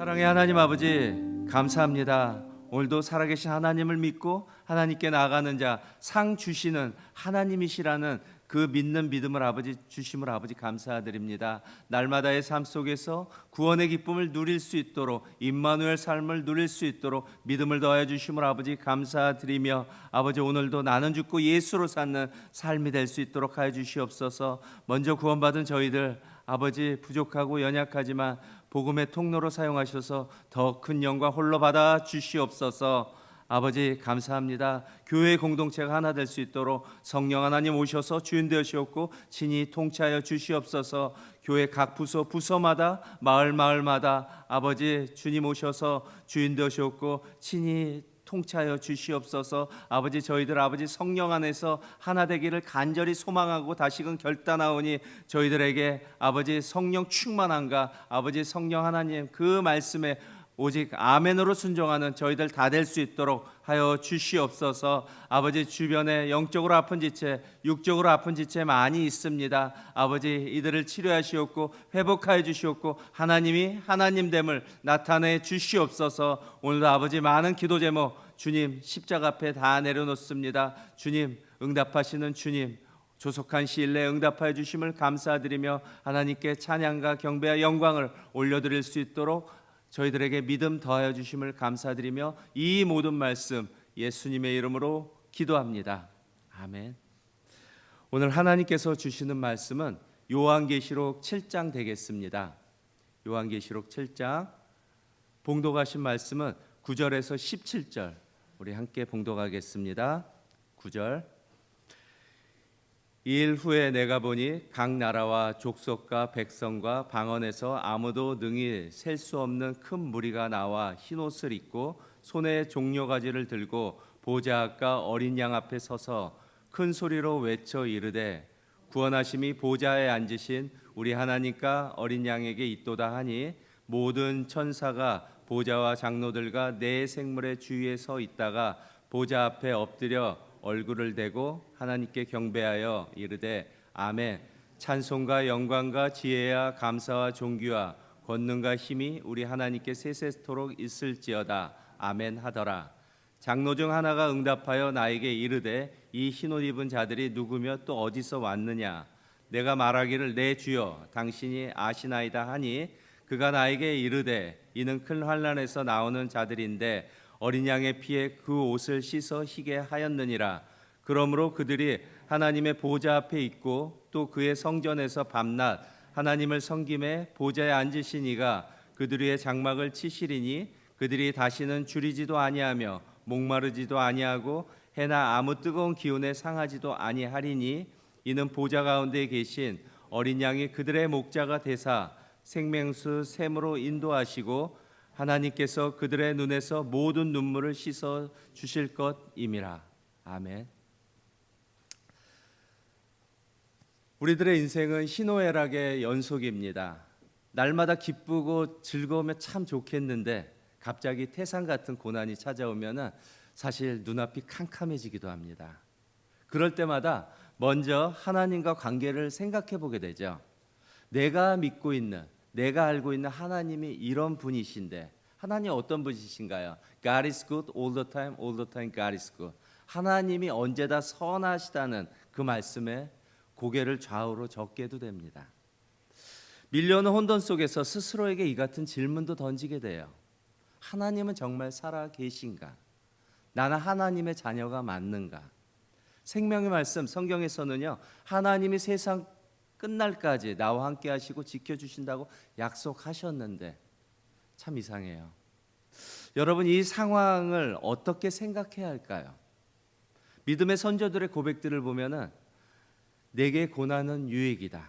사랑의 하나님 아버지, 감사합니다. 오늘도 살아계신 하나님을 믿고 하나님께 나아가는 자, 상 주시는 하나님이시라는 그 믿는 믿음을 아버지 주심을 아버지 감사드립니다. 날마다의 삶 속에서 구원의 기쁨을 누릴 수 있도록, 임마누엘 삶을 누릴 수 있도록 믿음을 더하여 주심을 아버지 감사드리며, 아버지 오늘도 나는 죽고 예수로 사는 삶이 될 수 있도록 하여 주시옵소서. 먼저 구원받은 저희들 아버지 부족하고 연약하지만 복음의 통로로 사용하셔서 더 큰 영광 홀로 받아 주시옵소서. 아버지 감사합니다. 교회 공동체가 하나 될 수 있도록 성령 하나님 오셔서 주인 되시옵고 친히 통치하여 주시옵소서. 교회 각 부서마다 마을마다 아버지 주님 오셔서 주인 되시옵고 친히 통치하여 주시옵소서. 아버지 저희들 아버지 성령 안에서 하나 되기를 간절히 소망하고 다시금 결단하오니 저희들에게 아버지 성령 충만함과 아버지 성령 하나님 그 말씀에 오직 아멘으로 순종하는 저희들 다 될 수 있도록 하여 주시옵소서. 아버지 주변에 영적으로 아픈 지체, 육적으로 아픈 지체 많이 있습니다. 아버지 이들을 치료하시옵고 회복하여 주시옵고 하나님이 하나님됨을 나타내 주시옵소서. 오늘도 아버지 많은 기도 제목 주님 십자가 앞에 다 내려놓습니다. 주님 응답하시는 주님, 조속한 시일 내에 응답하여 주심을 감사드리며 하나님께 찬양과 경배와 영광을 올려드릴 수 있도록 저희들에게 믿음 더하여 주심을 감사드리며 이 모든 말씀 예수님의 이름으로 기도합니다. 아멘. 오늘 하나님께서 주시는 말씀은 요한계시록 7장 되겠습니다. 요한계시록 7장 봉독하신 말씀은 9절에서 17절 우리 함께 봉독하겠습니다. 9절. 이 일 후에 내가 보니 각 나라와 족속과 백성과 방언에서 아무도 능히 셀 수 없는 큰 무리가 나와 흰옷을 입고 손에 종려가지를 들고 보좌 앞과 어린 양 앞에 서서 큰 소리로 외쳐 이르되 구원하심이 보좌에 앉으신 우리 하나님과 어린 양에게 있도다 하니 모든 천사가 보좌와 장로들과 네 생물의 주위에 서 있다가 보좌 앞에 엎드려 얼굴을 대고 하나님께 경배하여 이르되 아멘. 찬송과 영광과 지혜와 감사와 존귀와 권능과 힘이 우리 하나님께 세세토록 있을지어다. 아멘 하더라. 장로 중 하나가 응답하여 나에게 이르되 이 흰옷 입은 자들이 누구며 또 어디서 왔느냐. 내가 말하기를 내 주여 당신이 아시나이다 하니 그가 나에게 이르되 이는 큰 환난에서 나오는 자들인데 어린 양의 피에 그 옷을 씻어 희게 하였느니라. 그러므로 그들이 하나님의 보좌 앞에 있고 또 그의 성전에서 밤낮 하나님을 섬김에 보좌에 앉으신 이가 그들 위에 장막을 치시리니 그들이 다시는 줄이지도 아니하며 목마르지도 아니하고 해나 아무 뜨거운 기운에 상하지도 아니하리니 이는 보좌 가운데 계신 어린 양이 그들의 목자가 되사 생명수 샘으로 인도하시고 하나님께서 그들의 눈에서 모든 눈물을 씻어 주실 것임이라. 아멘. 우리들의 인생은 희노애락의 연속입니다. 날마다 기쁘고 즐거우면 참 좋겠는데 갑자기 태산 같은 고난이 찾아오면 사실 눈앞이 캄캄해지기도 합니다. 그럴 때마다 먼저 하나님과 관계를 생각해 보게 되죠. 내가 믿고 있는, 내가 알고 있는 하나님이 이런 분이신데 하나님 어떤 분이신가요? God is good all the time, all the time God is good. 하나님이 언제다 선하시다는 그 말씀에 고개를 좌우로 젓게도 됩니다. 밀려오는 혼돈 속에서 스스로에게 이 같은 질문도 던지게 돼요. 하나님은 정말 살아 계신가? 나는 하나님의 자녀가 맞는가? 생명의 말씀 성경에서는요, 하나님이 세상 끝날까지 나와 함께 하시고 지켜주신다고 약속하셨는데 참 이상해요. 여러분 이 상황을 어떻게 생각해야 할까요? 믿음의 선조들의 고백들을 보면은 내게 고난은 유익이다.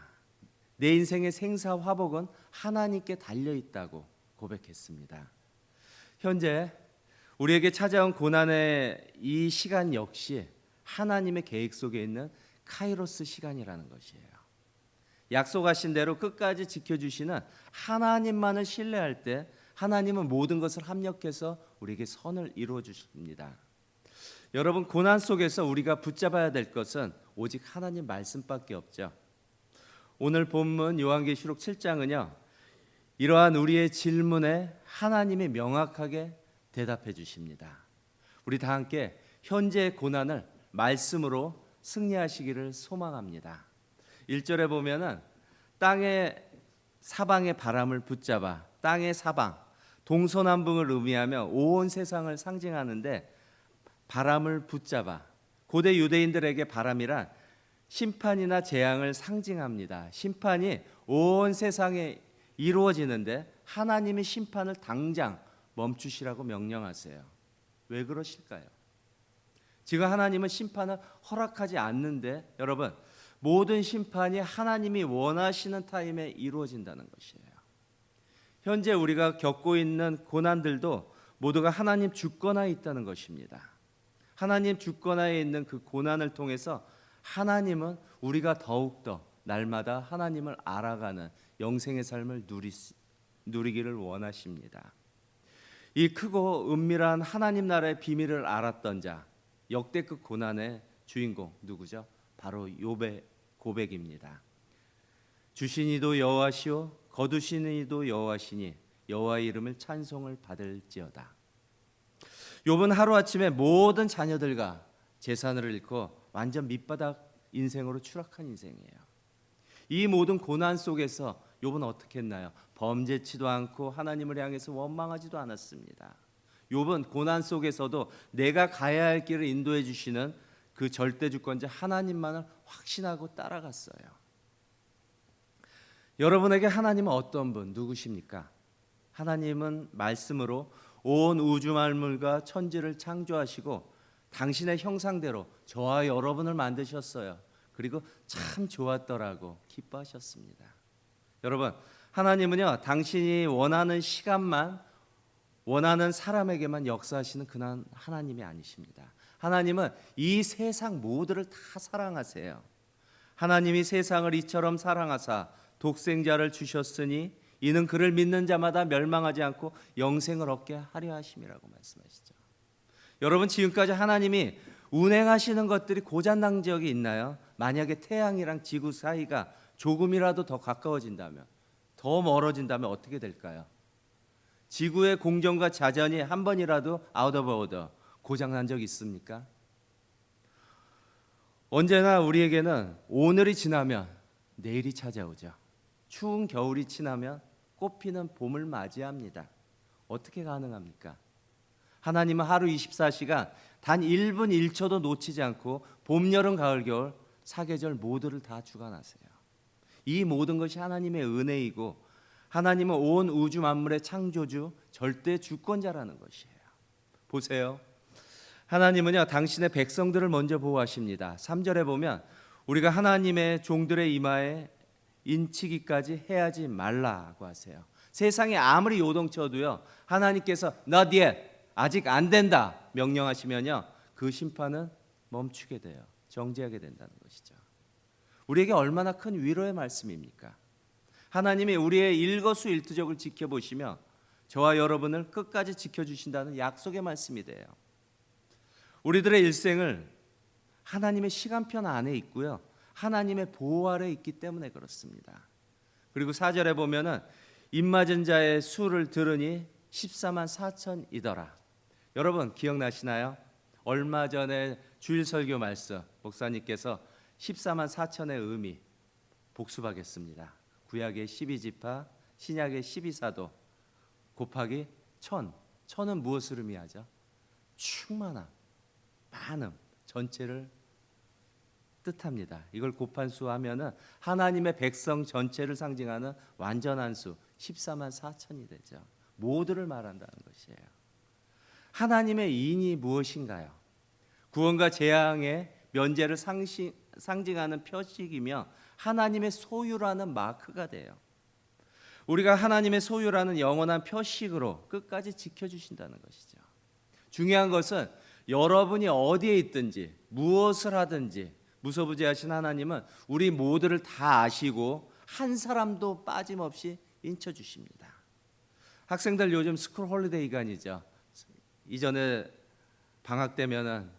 내 인생의 생사화복은 하나님께 달려있다고 고백했습니다. 현재 우리에게 찾아온 고난의 이 시간 역시 하나님의 계획 속에 있는 카이로스 시간이라는 것이에요. 약속하신 대로 끝까지 지켜주시는 하나님만을 신뢰할 때 하나님은 모든 것을 합력해서 우리에게 선을 이루어 주십니다. 여러분 고난 속에서 우리가 붙잡아야 될 것은 오직 하나님 말씀밖에 없죠. 오늘 본문 요한계시록 7장은요 이러한 우리의 질문에 하나님이 명확하게 대답해 주십니다. 우리 다 함께 현재의 고난을 말씀으로 승리하시기를 소망합니다. 1절에 보면은 땅의 사방의 바람을 붙잡아, 땅의 사방, 동서남북을 의미하며 온 세상을 상징하는데, 바람을 붙잡아, 고대 유대인들에게 바람이란 심판이나 재앙을 상징합니다. 심판이 온 세상에 이루어지는데 하나님이 심판을 당장 멈추시라고 명령하세요. 왜 그러실까요? 지금 하나님은 심판을 허락하지 않는데, 여러분, 모든 심판이 하나님이 원하시는 타임에 이루어진다는 것이에요. 현재 우리가 겪고 있는 고난들도 모두가 하나님 주권하에 있다는 것입니다. 하나님 주권하에 있는 그 고난을 통해서 하나님은 우리가 더욱더 날마다 하나님을 알아가는 영생의 삶을 누리기를 원하십니다. 이 크고 은밀한 하나님 나라의 비밀을 알았던 자, 역대급 고난의 주인공 누구죠? 바로 욥의 고백입니다. 주신 이도 여호와시오 거두신 이도 여호와시니 여호와의 이름을 찬송을 받을지어다. 욥은 하루아침에 모든 자녀들과 재산을 잃고 완전 밑바닥 인생으로 추락한 인생이에요. 이 모든 고난 속에서 욥은 어떻게 했나요? 범죄치도 않고 하나님을 향해서 원망하지도 않았습니다. 욥은 고난 속에서도 내가 가야 할 길을 인도해 주시는 그 절대주권자 하나님만을 확신하고 따라갔어요. 여러분에게 하나님은 어떤 분, 누구십니까? 하나님은 말씀으로 온 우주 만물과 천지를 창조하시고 당신의 형상대로 저와 여러분을 만드셨어요. 그리고 참 좋았더라고 기뻐하셨습니다. 여러분, 하나님은요, 당신이 원하는 시간만, 원하는 사람에게만 역사하시는 그런 하나님이 아니십니다. 하나님은 이 세상 모두를 다 사랑하세요. 하나님이 세상을 이처럼 사랑하사 독생자를 주셨으니 이는 그를 믿는 자마다 멸망하지 않고 영생을 얻게 하려 하심이라고 말씀하시죠. 여러분, 지금까지 하나님이 운행하시는 것들이 고장난 적이 있나요? 만약에 태양이랑 지구 사이가 조금이라도 더 가까워진다면, 더 멀어진다면 어떻게 될까요? 지구의 공정과 자전이 한 번이라도 아웃 오브 오더 고장난 적 있습니까? 언제나 우리에게는 오늘이 지나면 내일이 찾아오죠. 추운 겨울이 지나면 꽃피는 봄을 맞이합니다. 어떻게 가능합니까? 하나님은 하루 24시간 단 1분 1초도 놓치지 않고 봄, 여름, 가을, 겨울 사계절 모두를 다 주관하세요. 이 모든 것이 하나님의 은혜이고 하나님은 온 우주 만물의 창조주, 절대 주권자라는 것이에요. 보세요. 하나님은요, 당신의 백성들을 먼저 보호하십니다. 3절에 보면 우리가 하나님의 종들의 이마에 인치기까지 해야지 말라고 하세요. 세상에 아무리 요동쳐도요, 하나님께서 not yet, 아직 안 된다 명령하시면요, 그 심판은 멈추게 돼요. 정지하게 된다는 것이죠. 우리에게 얼마나 큰 위로의 말씀입니까? 하나님이 우리의 일거수일투족을 지켜보시며 저와 여러분을 끝까지 지켜주신다는 약속의 말씀이 돼요. 우리들의 일생을 하나님의 시간편 안에 있고요, 하나님의 보호 아래 있기 때문에 그렇습니다. 그리고 4절에 보면은 입맞은 자의 수를 들으니 14만 4천이더라. 여러분 기억나시나요? 얼마 전에 주일 설교 말씀 목사님께서 14만 4천의 의미 복습하겠습니다. 구약의 12지파, 신약의 12사도 곱하기 1000. 1000은 무엇을 의미하죠? 충만함, 많음, 전체를 뜻합니다. 이걸 곱한 수 하면은 하나님의 백성 전체를 상징하는 완전한 수 14만 4천이 되죠. 모두를 말한다는 것이에요. 하나님의 인이 무엇인가요? 구원과 재앙의 면제를 상징하는 표식이며 하나님의 소유라는 마크가 돼요. 우리가 하나님의 소유라는 영원한 표식으로 끝까지 지켜주신다는 것이죠. 중요한 것은 여러분이 어디에 있든지 무엇을 하든지 무소부재하신 하나님은 우리 모두를 다 아시고 한 사람도 빠짐없이 인쳐주십니다. 학생들 요즘 스쿨 홀리데이 기간이죠. 이전에 방학 되면은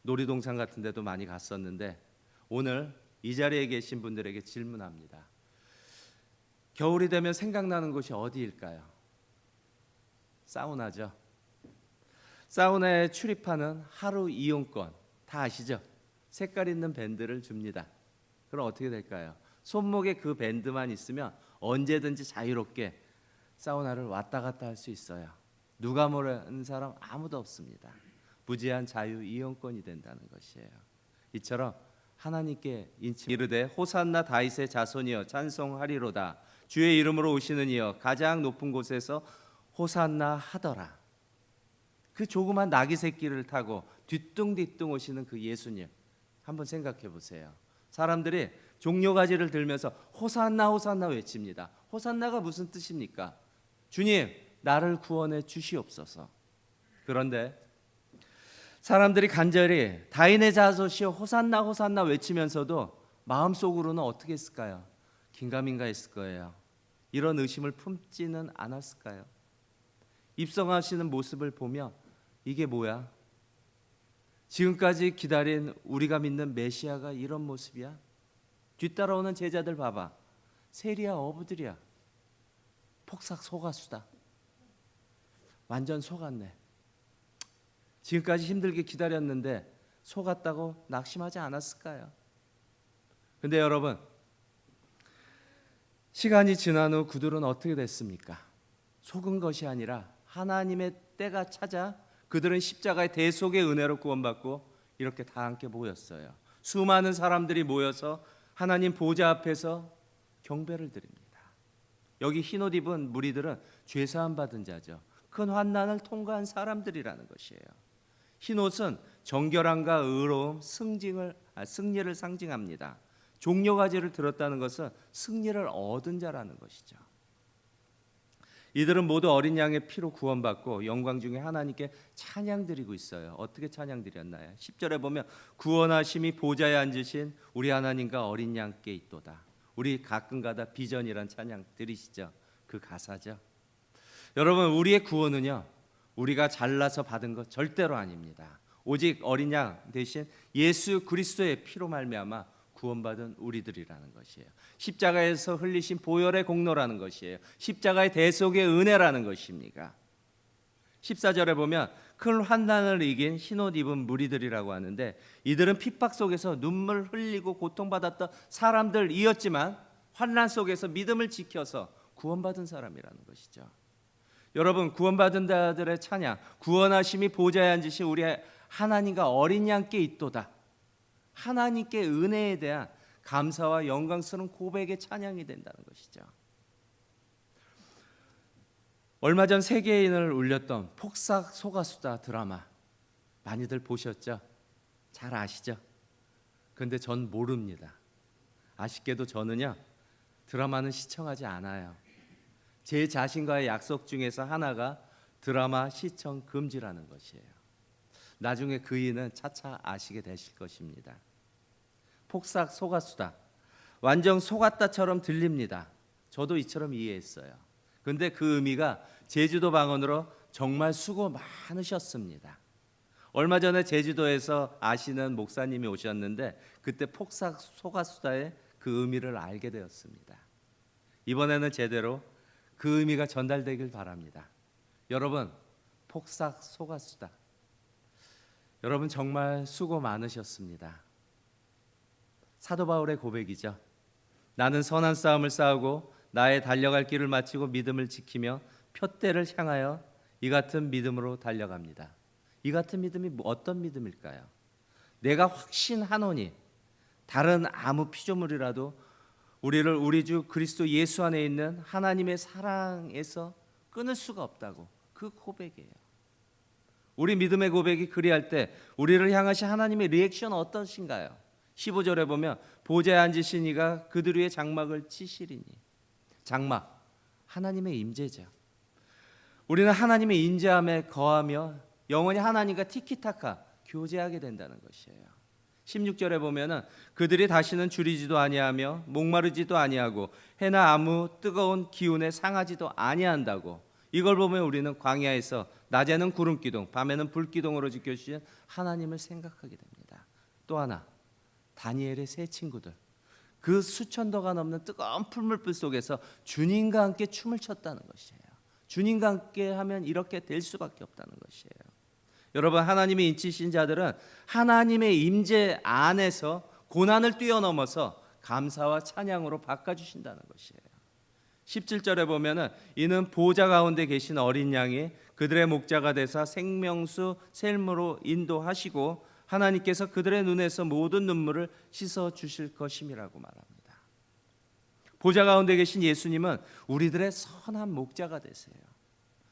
놀이동산 같은 데도 많이 갔었는데 오늘 이 자리에 계신 분들에게 질문합니다. 겨울이 되면 생각나는 곳이 어디일까요? 사우나죠. 사우나에 출입하는 하루 이용권 다 아시죠? 색깔 있는 밴드를 줍니다. 그럼 어떻게 될까요? 손목에 그 밴드만 있으면 언제든지 자유롭게 사우나를 왔다 갔다 할 수 있어요. 누가 모르는 사람 아무도 없습니다. 무제한 자유 이용권이 된다는 것이에요. 이처럼 하나님께 인치 이르되 호산나 다윗의 자손이여 찬송하리로다. 주의 이름으로 오시는 이여 가장 높은 곳에서 호산나 하더라. 그 조그만 나귀 새끼를 타고 뒤뚱뒤뚱 오시는 그 예수님 한번 생각해 보세요. 사람들이 종려가지를 들면서 호산나 호산나 외칩니다. 호산나가 무슨 뜻입니까? 주님 나를 구원해 주시옵소서. 그런데 사람들이 간절히 다윗의 자손이여 호산나 호산나 외치면서도 마음속으로는 어떻게 했을까요? 긴가민가 했을 거예요. 이런 의심을 품지는 않았을까요? 입성하시는 모습을 보며 이게 뭐야? 지금까지 기다린 우리가 믿는 메시아가 이런 모습이야? 뒤따라오는 제자들 봐봐. 세리야 어부들이야. 폭삭 속았수다. 완전 속았네. 지금까지 힘들게 기다렸는데 속았다고 낙심하지 않았을까요? 근데 여러분, 시간이 지난 후 그들은 어떻게 됐습니까? 속은 것이 아니라 하나님의 때가 찾아 그들은 십자가의 대속의 은혜로 구원받고 이렇게 다 함께 모였어요. 수많은 사람들이 모여서 하나님 보좌 앞에서 경배를 드립니다. 여기 흰옷 입은 무리들은 죄사함 받은 자죠. 큰 환난을 통과한 사람들이라는 것이에요. 흰옷은 정결함과 의로움, 승리를 상징합니다. 종려가지를 들었다는 것은 승리를 얻은 자라는 것이죠. 이들은 모두 어린 양의 피로 구원받고 영광 중에 하나님께 찬양 드리고 있어요. 어떻게 찬양 드렸나요? 10절에 보면 구원하심이 보좌에 앉으신 우리 하나님과 어린 양께 있도다. 우리 가끔가다 비전이란 찬양 들으시죠? 그 가사죠. 여러분, 우리의 구원은요, 우리가 잘나서 받은 것 절대로 아닙니다. 오직 어린 양 대신 예수 그리스도의 피로 말미암아 구원받은 우리들이라는 것이에요. 십자가에서 흘리신 보혈의 공로라는 것이에요. 십자가의 대속의 은혜라는 것입니다. 14절에 보면 큰 환난을 이긴 흰옷 입은 무리들이라고 하는데 이들은 핍박 속에서 눈물 흘리고 고통받았던 사람들이었지만 환난 속에서 믿음을 지켜서 구원받은 사람이라는 것이죠. 여러분, 구원받은 자들의 찬양, 구원하심이 보좌에 앉으신 우리 하나님과 어린 양께 있도다. 하나님께 은혜에 대한 감사와 영광스러운 고백의 찬양이 된다는 것이죠. 얼마 전 세계인을 울렸던 폭삭 속았수다 드라마 많이들 보셨죠? 잘 아시죠? 그런데 전 모릅니다. 아쉽게도 저는요, 드라마는 시청하지 않아요. 제 자신과의 약속 중에서 하나가 드라마 시청 금지라는 것이에요. 나중에 그 이유는 차차 아시게 되실 것입니다. 폭삭 속았수다. 완전 속았다처럼 들립니다. 저도 이처럼 이해했어요. 근데 그 의미가 제주도 방언으로 정말 수고 많으셨습니다. 얼마 전에 제주도에서 아시는 목사님이 오셨는데 그때 폭삭 속았수다의 그 의미를 알게 되었습니다. 이번에는 제대로 그 의미가 전달되길 바랍니다. 여러분, 폭삭 속았수다. 여러분 정말 수고 많으셨습니다. 사도 바울의 고백이죠. 나는 선한 싸움을 싸우고 나의 달려갈 길을 마치고 믿음을 지키며 표대를 향하여 이 같은 믿음으로 달려갑니다. 이 같은 믿음이 어떤 믿음일까요? 내가 확신하노니 다른 아무 피조물이라도 우리를 우리 주 그리스도 예수 안에 있는 하나님의 사랑에서 끊을 수가 없다고, 그 고백이에요. 우리 믿음의 고백이 그리할 때 우리를 향하신 하나님의 리액션은 어떠신가요? 15절에 보면 보좌에 앉으신 이가 그들 위에 장막을 치시리니, 장막, 하나님의 임재죠. 우리는 하나님의 인자함에 거하며 영원히 하나님과 티키타카 교제하게 된다는 것이에요. 16절에 보면은 그들이 다시는 줄이지도 아니하며 목마르지도 아니하고 해나 아무 뜨거운 기운에 상하지도 아니한다고. 이걸 보면 우리는 광야에서 낮에는 구름 기둥, 밤에는 불 기둥으로 지켜주신 하나님을 생각하게 됩니다. 또 하나, 다니엘의 세 친구들, 그 수천도가 넘는 뜨거운 풀물불 속에서 주님과 함께 춤을 췄다는 것이에요. 주님과 함께 하면 이렇게 될 수밖에 없다는 것이에요. 여러분, 하나님의 인치신 자들은 하나님의 임재 안에서 고난을 뛰어넘어서 감사와 찬양으로 바꿔주신다는 것이에요. 17절에 보면은 이는 보좌 가운데 계신 어린 양이 그들의 목자가 되사 생명수 샘으로 인도하시고 하나님께서 그들의 눈에서 모든 눈물을 씻어 주실 것임이라고 말합니다. 보좌 가운데 계신 예수님은 우리들의 선한 목자가 되세요.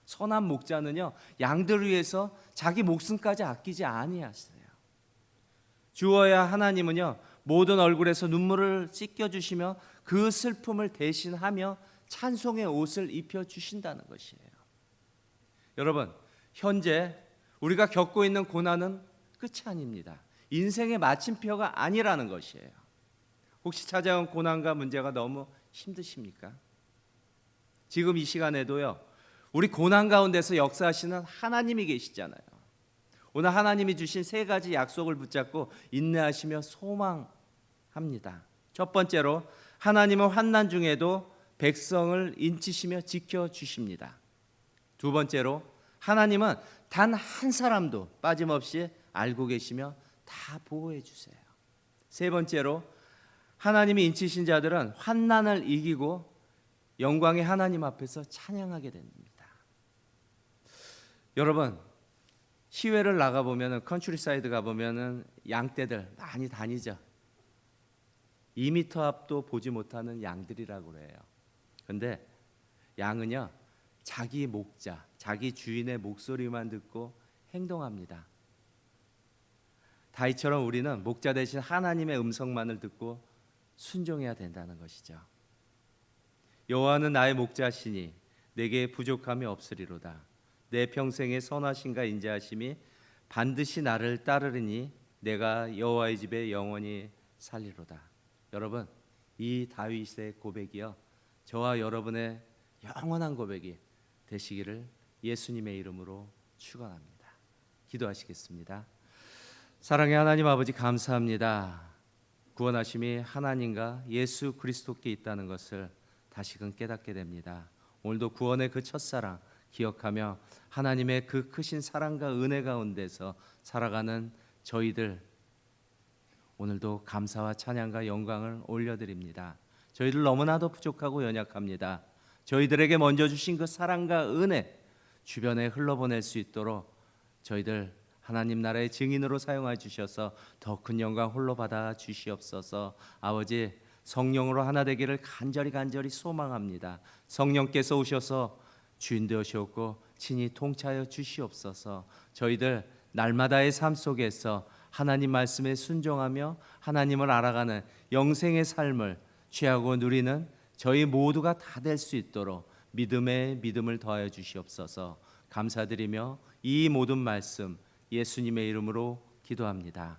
선한 목자는요, 양들을 위해서 자기 목숨까지 아끼지 아니하세요. 주어야 하나님은요, 모든 얼굴에서 눈물을 씻겨 주시며 그 슬픔을 대신하며 찬송의 옷을 입혀 주신다는 것이에요. 여러분, 현재 우리가 겪고 있는 고난은 끝이 아닙니다. 인생의 마침표가 아니라는 것이에요. 혹시 찾아온 고난과 문제가 너무 힘드십니까? 지금 이 시간에도요, 우리 고난 가운데서 역사하시는 하나님이 계시잖아요. 오늘 하나님이 주신 세 가지 약속을 붙잡고 인내하시며 소망합니다. 첫 번째로, 하나님은 환난 중에도 백성을 인치시며 지켜주십니다. 두 번째로, 하나님은 단 한 사람도 빠짐없이 알고 계시며 다 보호해 주세요. 세 번째로, 하나님이 인치신 자들은 환난을 이기고 영광의 하나님 앞에서 찬양하게 됩니다. 여러분, 시외를 나가보면, 컨트리사이드 가보면 양떼들 많이 다니죠. 2m 앞도 보지 못하는 양들이라고 그래요. 그런데 양은요, 자기 목자, 자기 주인의 목소리만 듣고 행동합니다. 다윗처럼 우리는 목자 대신 하나님의 음성만을 듣고 순종해야 된다는 것이죠. 여호와는 나의 목자시니 내게 부족함이 없으리로다. 내 평생의 선하심과 인자하심이 반드시 나를 따르리니 내가 여호와의 집에 영원히 살리로다. 여러분, 이 다윗의 고백이요, 저와 여러분의 영원한 고백이 되시기를 예수님의 이름으로 축원합니다. 기도하시겠습니다. 사랑의 하나님 아버지, 감사합니다. 구원하심이 하나님과 예수 그리스도께 있다는 것을 다시금 깨닫게 됩니다. 오늘도 구원의 그 첫사랑 기억하며 하나님의 그 크신 사랑과 은혜 가운데서 살아가는 저희들, 오늘도 감사와 찬양과 영광을 올려드립니다. 저희들 너무나도 부족하고 연약합니다. 저희들에게 먼저 주신 그 사랑과 은혜 주변에 흘러보낼 수 있도록 저희들 하나님 나라의 증인으로 사용하여 주셔서 더 큰 영광 홀로 받아 주시옵소서. 아버지, 성령으로 하나 되기를 간절히 소망합니다. 성령께서 오셔서 주인 되시옵고 친히 통치하여 주시옵소서. 저희들 날마다의 삶 속에서 하나님 말씀에 순종하며 하나님을 알아가는 영생의 삶을 취하고 누리는 저희 모두가 다 될 수 있도록 믿음에 믿음을 더하여 주시옵소서. 감사드리며 이 모든 말씀 예수님의 이름으로 기도합니다.